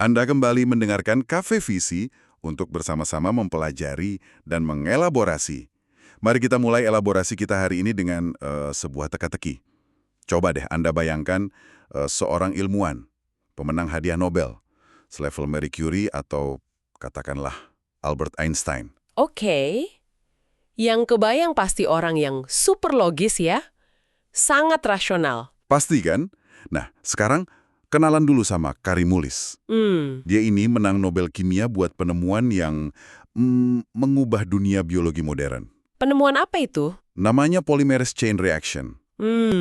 Anda kembali mendengarkan Cafe Visi untuk bersama-sama mempelajari dan mengelaborasi. Mari kita mulai elaborasi kita hari ini dengan sebuah teka-teki. Coba deh Anda bayangkan seorang ilmuwan, pemenang hadiah Nobel, selevel Marie Curie atau katakanlah Albert Einstein. Oke, yang kebayang pasti orang yang super logis ya, sangat rasional. Pasti kan? Nah, sekarang kenalan dulu sama Karimulis. Dia ini menang Nobel Kimia buat penemuan yang mengubah dunia biologi modern. Penemuan apa itu? Namanya polymerase chain reaction.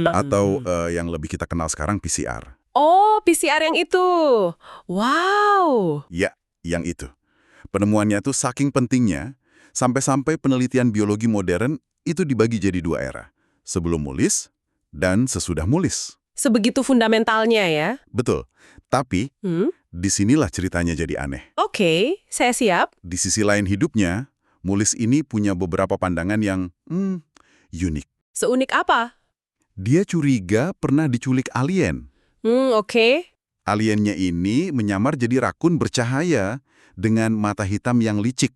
Atau yang lebih kita kenal sekarang PCR. Oh, PCR yang itu. Wow. Ya, yang itu. Penemuannya tuh saking pentingnya, sampai-sampai penelitian biologi modern itu dibagi jadi dua era. Sebelum Mulis dan sesudah Mulis. Sebegitu fundamentalnya ya. Betul. Tapi, disinilah ceritanya jadi aneh. Oke, saya siap. Di sisi lain hidupnya, Mulis ini punya beberapa pandangan yang unik. Seunik apa? Dia curiga pernah diculik alien. Oke. Aliennya ini menyamar jadi rakun bercahaya dengan mata hitam yang licik.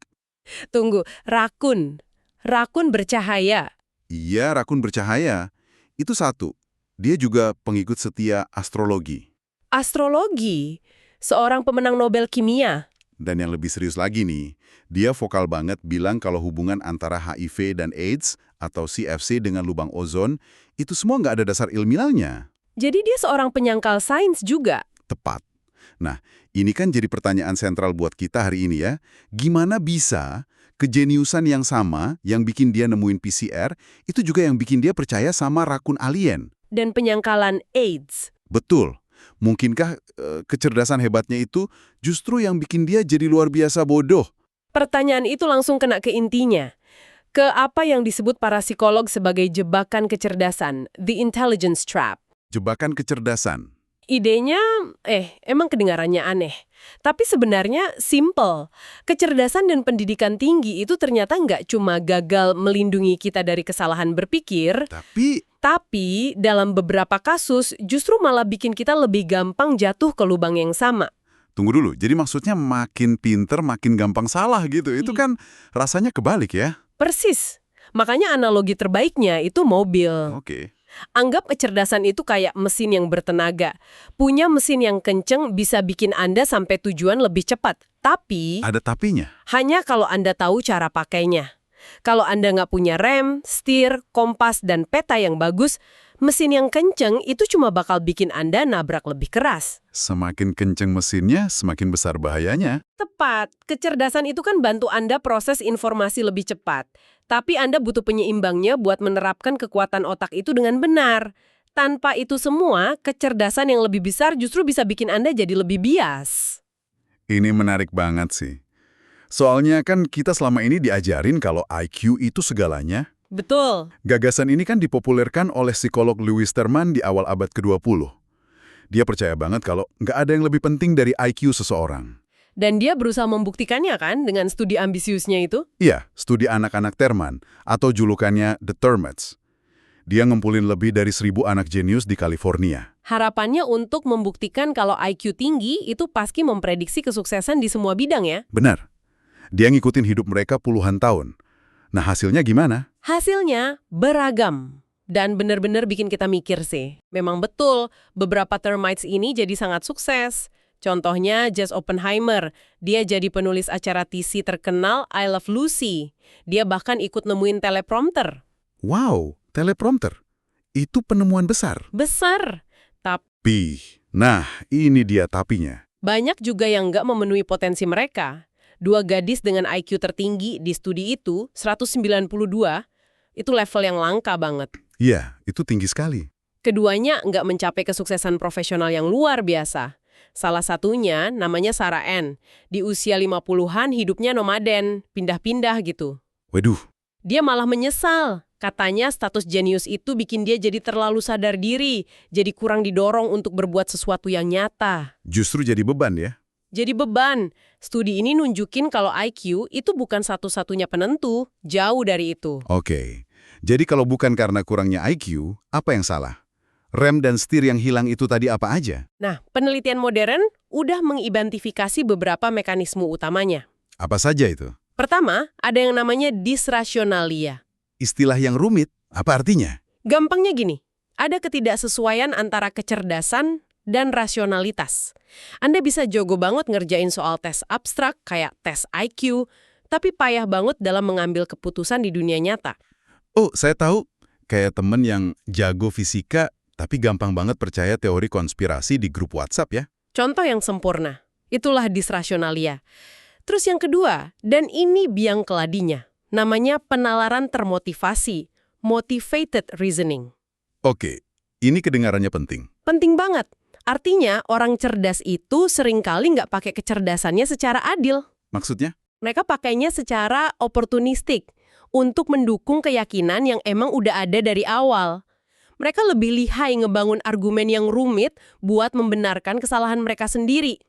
Tunggu, rakun. Rakun bercahaya. Iya, rakun bercahaya. Itu satu. Dia juga pengikut setia astrologi. Astrologi. Seorang pemenang Nobel Kimia. Dan yang lebih serius lagi nih, dia vokal banget bilang kalau hubungan antara HIV dan AIDS atau CFC dengan lubang ozon, itu semua nggak ada dasar ilmiahnya. Jadi dia seorang penyangkal sains juga. Tepat. Nah, ini kan jadi pertanyaan sentral buat kita hari ini ya. Gimana bisa kejeniusan yang sama yang bikin dia nemuin PCR, itu juga yang bikin dia percaya sama rakun alien? Dan penyangkalan AIDS. Betul. Mungkinkah kecerdasan hebatnya itu justru yang bikin dia jadi luar biasa bodoh? Pertanyaan itu langsung kena ke intinya. Ke apa yang disebut para psikolog sebagai jebakan kecerdasan, the intelligence trap. Jebakan kecerdasan. Idenya, emang kedengarannya aneh. Tapi sebenarnya simple. Kecerdasan dan pendidikan tinggi itu ternyata nggak cuma gagal melindungi kita dari kesalahan berpikir, tapi dalam beberapa kasus justru malah bikin kita lebih gampang jatuh ke lubang yang sama. Tunggu dulu, jadi maksudnya makin pinter, makin gampang salah gitu. Itu kan rasanya kebalik ya? Persis. Makanya analogi terbaiknya itu mobil. Oke. Anggap kecerdasan itu kayak mesin yang bertenaga. Punya mesin yang kenceng bisa bikin Anda sampai tujuan lebih cepat. Tapi ada tapinya? Hanya kalau Anda tahu cara pakainya. Kalau Anda nggak punya rem, setir, kompas, dan peta yang bagus, mesin yang kenceng itu cuma bakal bikin Anda nabrak lebih keras. Semakin kenceng mesinnya, semakin besar bahayanya. Tepat. Kecerdasan itu kan bantu Anda proses informasi lebih cepat. Tapi Anda butuh penyeimbangnya buat menerapkan kekuatan otak itu dengan benar. Tanpa itu semua, kecerdasan yang lebih besar justru bisa bikin Anda jadi lebih bias. Ini menarik banget sih. Soalnya kan kita selama ini diajarin kalau IQ itu segalanya. Betul. Gagasan ini kan dipopulerkan oleh psikolog Lewis Terman di awal abad ke-20. Dia percaya banget kalau nggak ada yang lebih penting dari IQ seseorang. Dan dia berusaha membuktikannya kan dengan studi ambisiusnya itu? Iya, studi anak-anak Terman, atau julukannya The Termates. Dia ngumpulin lebih dari 1.000 anak jenius di California. Harapannya untuk membuktikan kalau IQ tinggi itu pasti memprediksi kesuksesan di semua bidang ya? Benar. Dia ngikutin hidup mereka puluhan tahun. Nah, hasilnya gimana? Hasilnya beragam. Dan benar-benar bikin kita mikir sih. Memang betul, beberapa termites ini jadi sangat sukses. Contohnya Jess Oppenheimer, dia jadi penulis acara TV terkenal I Love Lucy. Dia bahkan ikut nemuin teleprompter. Wow, teleprompter. Itu penemuan besar. Besar. Tapi, nah ini dia tapinya. Banyak juga yang nggak memenuhi potensi mereka. 2 gadis dengan IQ tertinggi di studi itu, 192, itu level yang langka banget. Iya, itu tinggi sekali. Keduanya nggak mencapai kesuksesan profesional yang luar biasa. Salah satunya namanya Sarah Ann. Di usia 50-an hidupnya nomaden, pindah-pindah gitu. Waduh. Dia malah menyesal. Katanya status jenius itu bikin dia jadi terlalu sadar diri, jadi kurang didorong untuk berbuat sesuatu yang nyata. Justru jadi beban ya? Jadi beban. Studi ini nunjukin kalau IQ itu bukan satu-satunya penentu, jauh dari itu. Oke. Jadi kalau bukan karena kurangnya IQ, apa yang salah? Rem dan setir yang hilang itu tadi apa aja? Nah, penelitian modern udah mengidentifikasi beberapa mekanisme utamanya. Apa saja itu? Pertama, ada yang namanya disrasionalia. Istilah yang rumit, apa artinya? Gampangnya gini, ada ketidaksesuaian antara kecerdasan dan rasionalitas. Anda bisa jago banget ngerjain soal tes abstrak kayak tes IQ, tapi payah banget dalam mengambil keputusan di dunia nyata. Oh, saya tahu. Kayak temen yang jago fisika, tapi gampang banget percaya teori konspirasi di grup WhatsApp ya. Contoh yang sempurna, itulah disrasionalia. Terus yang kedua, dan ini biang keladinya, namanya penalaran termotivasi, motivated reasoning. Oke, ini kedengarannya penting. Penting banget. Artinya, orang cerdas itu seringkali nggak pakai kecerdasannya secara adil. Maksudnya? Mereka pakainya secara oportunistik untuk mendukung keyakinan yang emang udah ada dari awal. Mereka lebih lihai ngebangun argumen yang rumit buat membenarkan kesalahan mereka sendiri.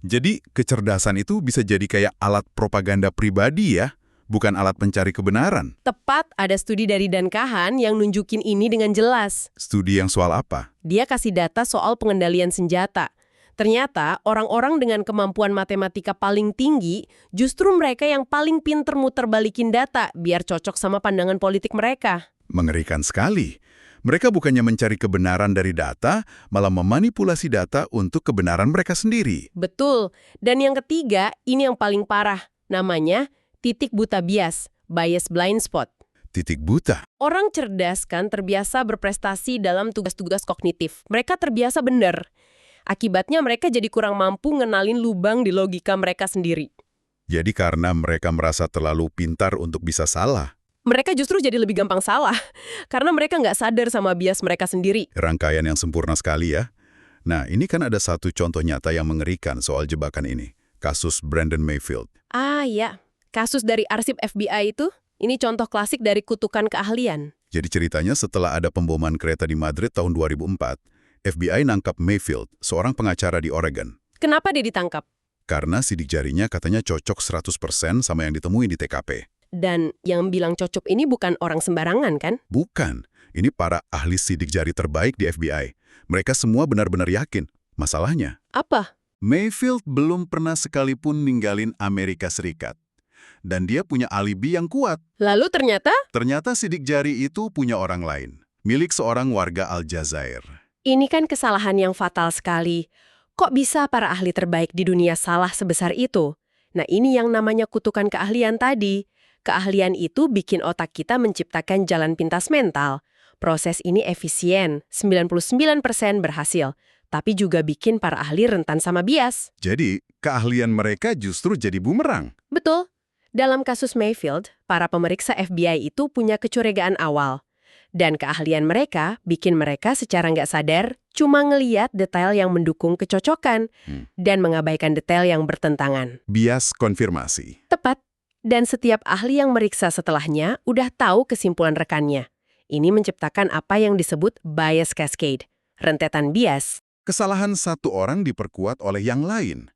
Jadi, kecerdasan itu bisa jadi kayak alat propaganda pribadi ya, bukan alat pencari kebenaran. Tepat, ada studi dari Dan Kahan yang nunjukin ini dengan jelas. Studi yang soal apa? Dia kasih data soal pengendalian senjata. Ternyata, orang-orang dengan kemampuan matematika paling tinggi justru mereka yang paling pinter muter balikin data biar cocok sama pandangan politik mereka. Mengerikan sekali. Mereka bukannya mencari kebenaran dari data, malah memanipulasi data untuk kebenaran mereka sendiri. Betul. Dan yang ketiga, ini yang paling parah. Namanya titik buta bias, bias blind spot. Titik buta. Orang cerdas kan terbiasa berprestasi dalam tugas-tugas kognitif. Mereka terbiasa benar. Akibatnya mereka jadi kurang mampu ngenalin lubang di logika mereka sendiri. Jadi karena mereka merasa terlalu pintar untuk bisa salah. Mereka justru jadi lebih gampang salah, karena mereka nggak sadar sama bias mereka sendiri. Rangkaian yang sempurna sekali ya. Nah, ini kan ada satu contoh nyata yang mengerikan soal jebakan ini. Kasus Brandon Mayfield. Ah ya, kasus dari arsip FBI itu, ini contoh klasik dari kutukan keahlian. Jadi ceritanya setelah ada pemboman kereta di Madrid tahun 2004, FBI nangkap Mayfield, seorang pengacara di Oregon. Kenapa dia ditangkap? Karena sidik jarinya katanya cocok 100% sama yang ditemuin di TKP. Dan yang bilang cocok ini bukan orang sembarangan kan? Bukan. Ini para ahli sidik jari terbaik di FBI. Mereka semua benar-benar yakin. Masalahnya, Apa? Mayfield belum pernah sekalipun ninggalin Amerika Serikat. Dan dia punya alibi yang kuat. Lalu ternyata? Ternyata sidik jari itu punya orang lain. Milik seorang warga Aljazair. Ini kan kesalahan yang fatal sekali. Kok bisa para ahli terbaik di dunia salah sebesar itu? Nah ini yang namanya kutukan keahlian tadi. Keahlian itu bikin otak kita menciptakan jalan pintas mental. Proses ini efisien, 99% berhasil. Tapi juga bikin para ahli rentan sama bias. Jadi, keahlian mereka justru jadi bumerang. Betul. Dalam kasus Mayfield, para pemeriksa FBI itu punya kecurigaan awal. Dan keahlian mereka bikin mereka secara nggak sadar cuma ngeliat detail yang mendukung kecocokan dan mengabaikan detail yang bertentangan. Bias konfirmasi. Tepat. Dan setiap ahli yang meriksa setelahnya udah tahu kesimpulan rekannya. Ini menciptakan apa yang disebut bias cascade, rentetan bias. Kesalahan satu orang diperkuat oleh yang lain.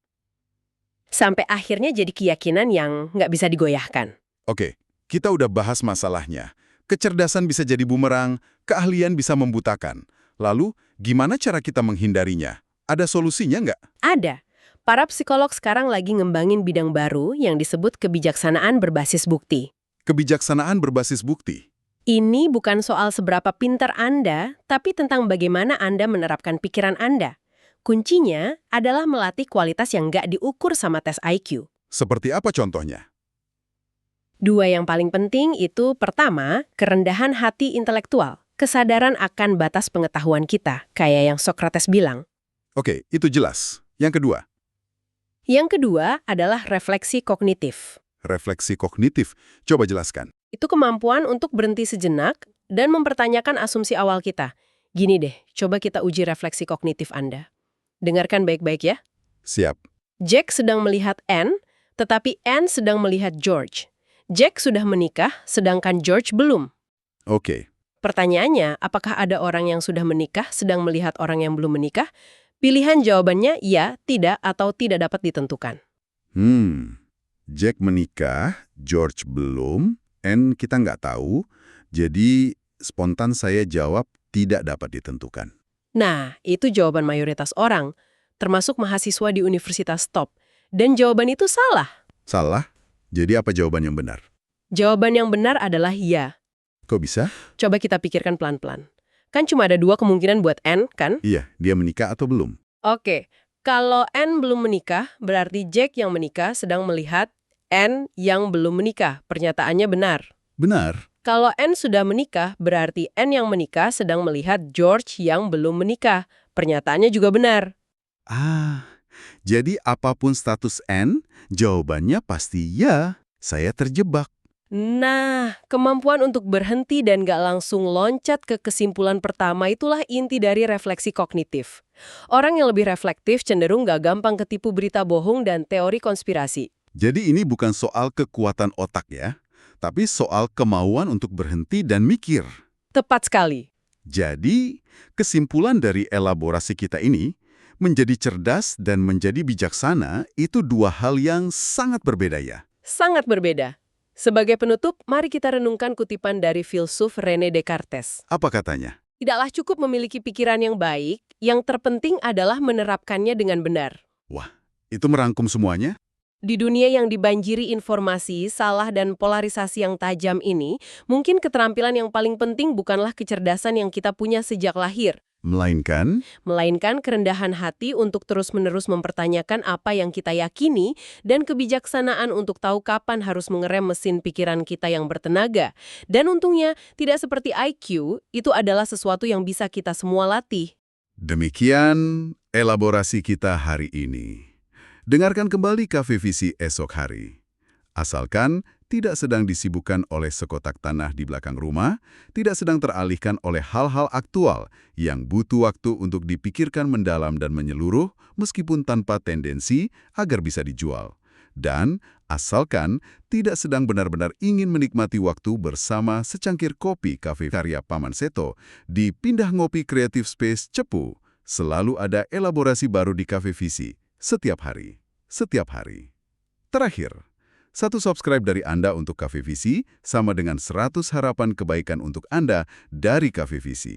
Sampai akhirnya jadi keyakinan yang nggak bisa digoyahkan. Oke, kita udah bahas masalahnya. Kecerdasan bisa jadi bumerang, keahlian bisa membutakan. Lalu, gimana cara kita menghindarinya? Ada solusinya nggak? Ada. Para psikolog sekarang lagi ngembangin bidang baru yang disebut kebijaksanaan berbasis bukti. Kebijaksanaan berbasis bukti. Ini bukan soal seberapa pintar Anda, tapi tentang bagaimana Anda menerapkan pikiran Anda. Kuncinya adalah melatih kualitas yang nggak diukur sama tes IQ. Seperti apa contohnya? Dua yang paling penting itu pertama, kerendahan hati intelektual. Kesadaran akan batas pengetahuan kita, kayak yang Socrates bilang. Oke, itu jelas. Yang kedua, Yang kedua adalah refleksi kognitif. refleksi kognitif. Coba jelaskan. Itu kemampuan untuk berhenti sejenak dan mempertanyakan asumsi awal kita. Gini deh, coba kita uji refleksi kognitif Anda. Dengarkan baik-baik ya. Siap. Jack sedang melihat Anne, tetapi Anne sedang melihat George. Jack sudah menikah, sedangkan George belum. Oke. Pertanyaannya, apakah ada orang yang sudah menikah sedang melihat orang yang belum menikah? Pilihan jawabannya ya, tidak, atau tidak dapat ditentukan. Jack menikah, George belum, Anne kita nggak tahu, jadi spontan saya jawab tidak dapat ditentukan. Nah, itu jawaban mayoritas orang. termasuk mahasiswa di universitas top. Dan jawaban itu salah. Salah? Jadi apa jawaban yang benar? Jawaban yang benar adalah ya. Kok bisa? Coba kita pikirkan pelan-pelan. Kan cuma ada 2 kemungkinan buat N, kan? Iya, dia menikah atau belum? Oke, kalau N belum menikah, berarti Jack yang menikah sedang melihat N yang belum menikah. Pernyataannya benar. Benar. Kalau N sudah menikah, berarti N yang menikah sedang melihat George yang belum menikah. Pernyataannya juga benar. Ah, jadi apapun status N, jawabannya pasti ya. Saya terjebak. Nah, kemampuan untuk berhenti dan gak langsung loncat ke kesimpulan pertama itulah inti dari refleksi kognitif. Orang yang lebih reflektif cenderung gak gampang ketipu berita bohong dan teori konspirasi. Jadi ini bukan soal kekuatan otak ya, tapi soal kemauan untuk berhenti dan mikir. Tepat sekali. Jadi, kesimpulan dari elaborasi kita ini, menjadi cerdas dan menjadi bijaksana itu 2 hal yang sangat berbeda ya. Sangat berbeda. Sebagai penutup, mari kita renungkan kutipan dari filsuf René Descartes. Apa katanya? Tidaklah cukup memiliki pikiran yang baik, yang terpenting adalah menerapkannya dengan benar. Wah, itu merangkum semuanya? Di dunia yang dibanjiri informasi, salah dan polarisasi yang tajam ini, mungkin keterampilan yang paling penting bukanlah kecerdasan yang kita punya sejak lahir, Melainkan, melainkan kerendahan hati untuk terus-menerus mempertanyakan apa yang kita yakini dan kebijaksanaan untuk tahu kapan harus mengerem mesin pikiran kita yang bertenaga. Dan untungnya, tidak seperti IQ, itu adalah sesuatu yang bisa kita semua latih. demikian elaborasi kita hari ini. Dengarkan kembali Cafe Visi esok hari. Asalkan tidak sedang disibukkan oleh sekotak tanah di belakang rumah, tidak sedang teralihkan oleh hal-hal aktual yang butuh waktu untuk dipikirkan mendalam dan menyeluruh meskipun tanpa tendensi agar bisa dijual. Dan asalkan tidak sedang benar-benar ingin menikmati waktu bersama secangkir kopi Cafe karya Paman Seto di Pindah Ngopi Creative Space Cepu. Selalu ada elaborasi baru di Cafe Visi. Setiap hari. Setiap hari. Terakhir, 1 subscribe dari Anda untuk Cafe Visi sama dengan 100 harapan kebaikan untuk Anda dari Cafe Visi.